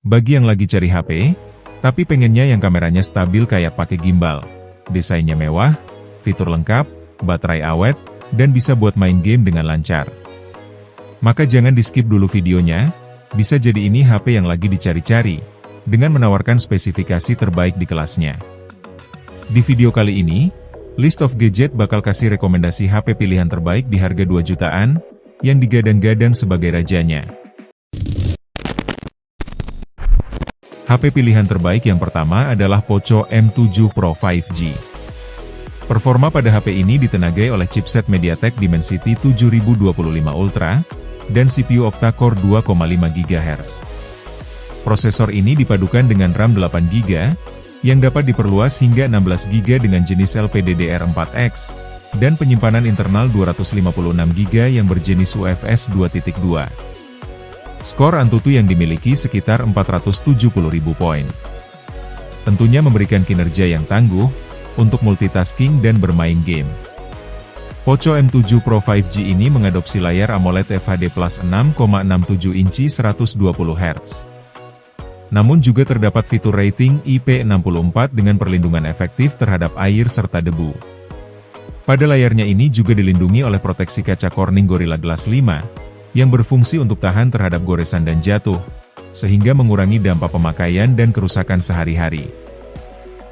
Bagi yang lagi cari HP, tapi pengennya yang kameranya stabil kayak pakai gimbal, desainnya mewah, fitur lengkap, baterai awet, dan bisa buat main game dengan lancar. Maka jangan di-skip dulu videonya, bisa jadi ini HP yang lagi dicari-cari, dengan menawarkan spesifikasi terbaik di kelasnya. Di video kali ini, List of Gadget bakal kasih rekomendasi HP pilihan terbaik di harga 2 jutaan, yang digadang-gadang sebagai rajanya. HP pilihan terbaik yang pertama adalah Poco M7 Pro 5G. Performa pada HP ini ditenagai oleh chipset MediaTek Dimensity 7025 Ultra, dan CPU octa-core 2,5 GHz. Prosesor ini dipadukan dengan RAM 8GB, yang dapat diperluas hingga 16GB dengan jenis LPDDR4X, dan penyimpanan internal 256GB yang berjenis UFS 2.2. Skor Antutu yang dimiliki sekitar 470.000 poin. Tentunya memberikan kinerja yang tangguh, untuk multitasking dan bermain game. Poco M7 Pro 5G ini mengadopsi layar AMOLED FHD Plus 6,67 inci 120Hz. Namun juga terdapat fitur rating IP64 dengan perlindungan efektif terhadap air serta debu. Pada layarnya ini juga dilindungi oleh proteksi kaca Corning Gorilla Glass 5, yang berfungsi untuk tahan terhadap goresan dan jatuh, sehingga mengurangi dampak pemakaian dan kerusakan sehari-hari.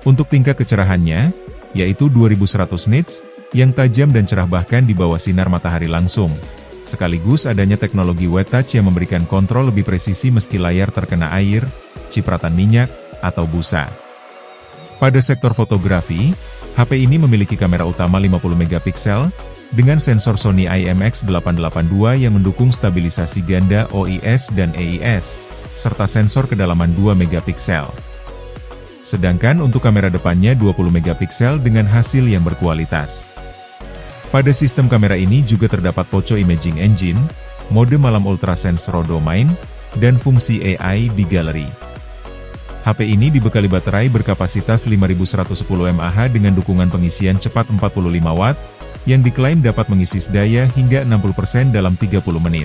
Untuk tingkat kecerahannya, yaitu 2100 nits, yang tajam dan cerah bahkan di bawah sinar matahari langsung. Sekaligus adanya teknologi Wet Touch yang memberikan kontrol lebih presisi meski layar terkena air, cipratan minyak, atau busa. Pada sektor fotografi, HP ini memiliki kamera utama 50MP, dengan sensor Sony IMX882 yang mendukung stabilisasi ganda OIS dan EIS, serta sensor kedalaman 2MP. Sedangkan untuk kamera depannya 20MP dengan hasil yang berkualitas. Pada sistem kamera ini juga terdapat Poco Imaging Engine, mode malam Ultrasense Raw Domain, dan fungsi AI di galeri. HP ini dibekali baterai berkapasitas 5110 mAh dengan dukungan pengisian cepat 45 Watt, yang diklaim dapat mengisi daya hingga 60% dalam 30 menit.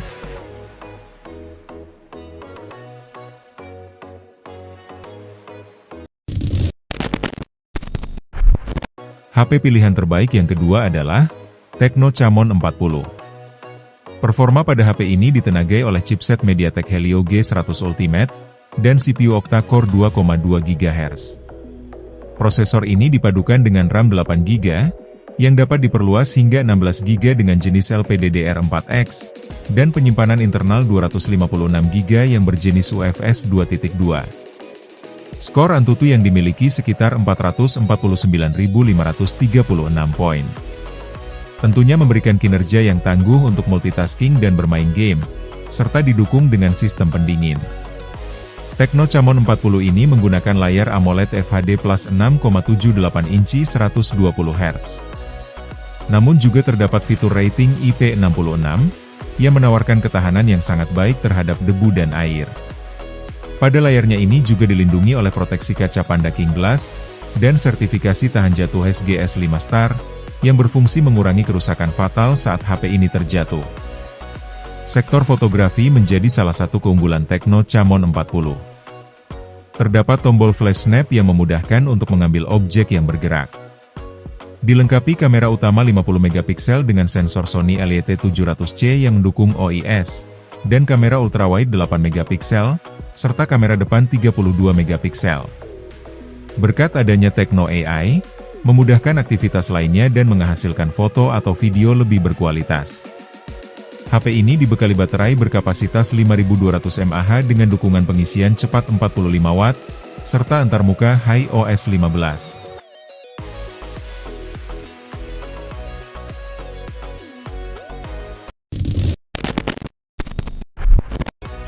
HP pilihan terbaik yang kedua adalah Tecno Camon 40. Performa pada HP ini ditenagai oleh chipset MediaTek Helio G100 Ultimate, dan CPU octa-core 2,2 GHz. Prosesor ini dipadukan dengan RAM 8GB, yang dapat diperluas hingga 16GB dengan jenis LPDDR4X, dan penyimpanan internal 256GB yang berjenis UFS 2.2. Skor Antutu yang dimiliki sekitar 449.536 poin. Tentunya memberikan kinerja yang tangguh untuk multitasking dan bermain game, serta didukung dengan sistem pendingin. Tecno Camon 40 ini menggunakan layar AMOLED FHD Plus 6,78 inci 120Hz. Namun juga terdapat fitur rating IP66, yang menawarkan ketahanan yang sangat baik terhadap debu dan air. Pada layarnya ini juga dilindungi oleh proteksi kaca Panda King Glass, dan sertifikasi tahan jatuh SGS 5 Star, yang berfungsi mengurangi kerusakan fatal saat HP ini terjatuh. Sektor fotografi menjadi salah satu keunggulan Tecno Camon 40. Terdapat tombol flash snap yang memudahkan untuk mengambil objek yang bergerak. Dilengkapi kamera utama 50MP dengan sensor Sony LYT700C yang mendukung OIS, dan kamera ultrawide 8MP, serta kamera depan 32MP. Berkat adanya Tecno AI, memudahkan aktivitas lainnya dan menghasilkan foto atau video lebih berkualitas. HP ini dibekali baterai berkapasitas 5200 mAh dengan dukungan pengisian cepat 45 Watt, serta antarmuka HiOS 15.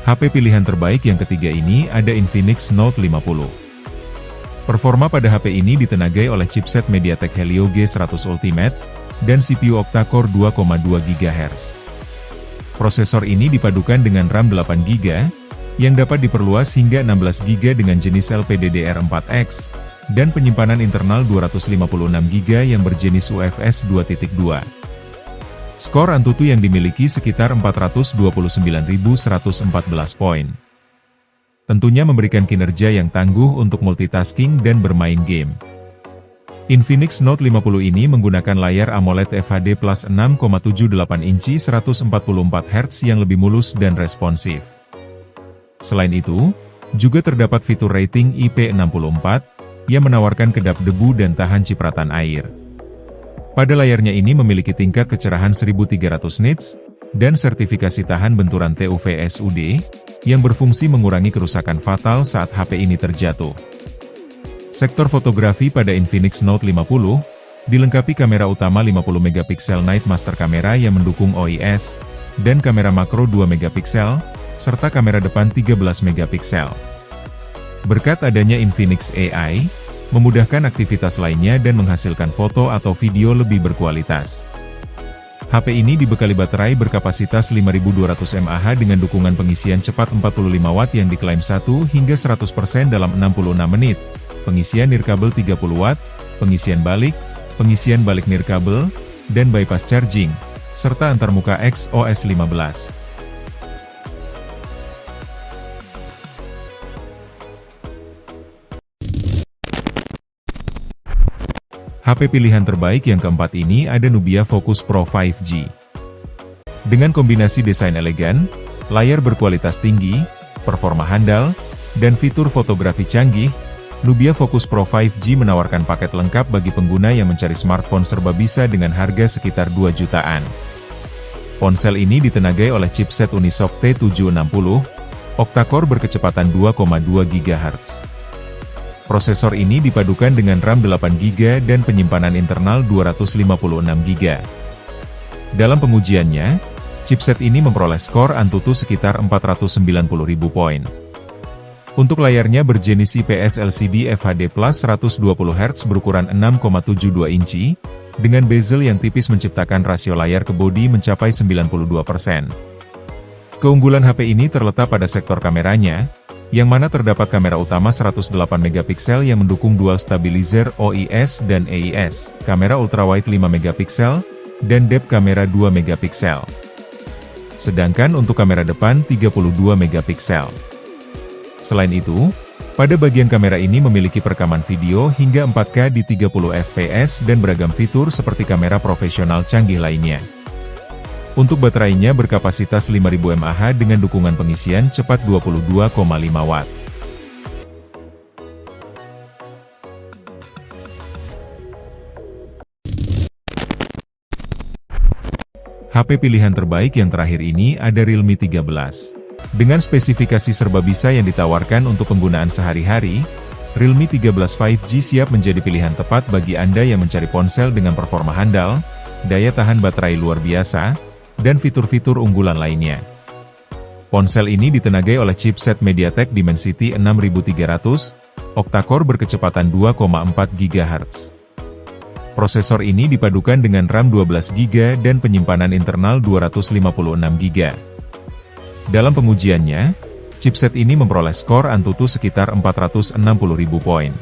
HP pilihan terbaik yang ketiga ini ada Infinix Note 50. Performa pada HP ini ditenagai oleh chipset MediaTek Helio G100 Ultimate, dan CPU octa-core 2,2 GHz. Prosesor ini dipadukan dengan RAM 8GB, yang dapat diperluas hingga 16GB dengan jenis LPDDR4X, dan penyimpanan internal 256GB yang berjenis UFS 2.2. Skor Antutu yang dimiliki sekitar 429.114 poin. tentunya memberikan kinerja yang tangguh untuk multitasking dan bermain game. Infinix Note 50 ini menggunakan layar AMOLED FHD Plus 6,78 inci 144 Hz yang lebih mulus dan responsif. Selain itu, juga terdapat fitur rating IP64, yang menawarkan kedap debu dan tahan cipratan air. Pada layarnya ini memiliki tingkat kecerahan 1300 nits, dan sertifikasi tahan benturan TUV SUD, yang berfungsi mengurangi kerusakan fatal saat HP ini terjatuh. Sektor fotografi pada Infinix Note 50, dilengkapi kamera utama 50MP Night Master Camera yang mendukung OIS, dan kamera makro 2MP, serta kamera depan 13MP. Berkat adanya Infinix AI, memudahkan aktivitas lainnya dan menghasilkan foto atau video lebih berkualitas. HP ini dibekali baterai berkapasitas 5200 mAh dengan dukungan pengisian cepat 45 Watt yang diklaim 1 hingga 100% dalam 66 menit. Pengisian nirkabel 30 Watt, pengisian balik nirkabel, dan bypass charging, serta antarmuka XOS 15. HP pilihan terbaik yang keempat ini ada Nubia Focus Pro 5G. Dengan kombinasi desain elegan, layar berkualitas tinggi, performa handal, dan fitur fotografi canggih, Nubia Focus Pro 5G menawarkan paket lengkap bagi pengguna yang mencari smartphone serba bisa dengan harga sekitar 2 jutaan. Ponsel ini ditenagai oleh chipset Unisoc T760, octa-core berkecepatan 2,2 GHz. Prosesor ini dipadukan dengan RAM 8GB dan penyimpanan internal 256GB. Dalam pengujiannya, chipset ini memperoleh skor Antutu sekitar 490.000 poin. Untuk layarnya berjenis IPS LCD FHD Plus 120Hz berukuran 6,72 inci, dengan bezel yang tipis menciptakan rasio layar ke bodi mencapai 92%. Keunggulan HP ini terletak pada sektor kameranya, yang mana terdapat kamera utama 108MP yang mendukung dual stabilizer OIS dan AIS, kamera ultrawide 5MP, dan depth kamera 2MP. Sedangkan untuk kamera depan 32MP. Selain itu, pada bagian kamera ini memiliki perekaman video hingga 4K di 30fps dan beragam fitur seperti kamera profesional canggih lainnya. Untuk baterainya berkapasitas 5000 mAh dengan dukungan pengisian cepat 22,5 Watt. HP pilihan terbaik yang terakhir ini ada Realme 13. Dengan spesifikasi serba bisa yang ditawarkan untuk penggunaan sehari-hari, Realme 13 5G siap menjadi pilihan tepat bagi Anda yang mencari ponsel dengan performa handal, daya tahan baterai luar biasa, dan fitur-fitur unggulan lainnya. Ponsel ini ditenagai oleh chipset MediaTek Dimensity 6300, octa-core berkecepatan 2,4 GHz. Prosesor ini dipadukan dengan RAM 12GB dan penyimpanan internal 256GB. Dalam pengujiannya, chipset ini memperoleh skor Antutu sekitar 460.000 poin.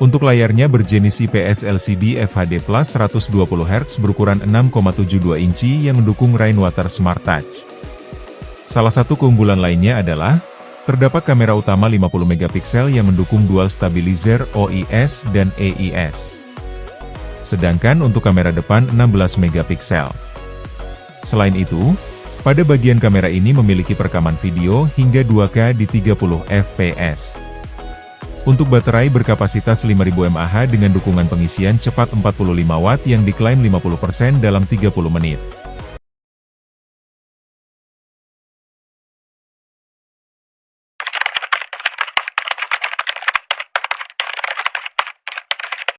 Untuk layarnya berjenis IPS LCD FHD Plus 120Hz berukuran 6,72 inci yang mendukung Rainwater Smart Touch. Salah satu keunggulan lainnya adalah, terdapat kamera utama 50MP yang mendukung dual stabilizer OIS dan AIS. Sedangkan untuk kamera depan 16MP. Selain itu, pada bagian kamera ini memiliki perekaman video hingga 2K di 30fps. Untuk baterai berkapasitas 5000 mAh dengan dukungan pengisian cepat 45 Watt yang diklaim 50% dalam 30 menit.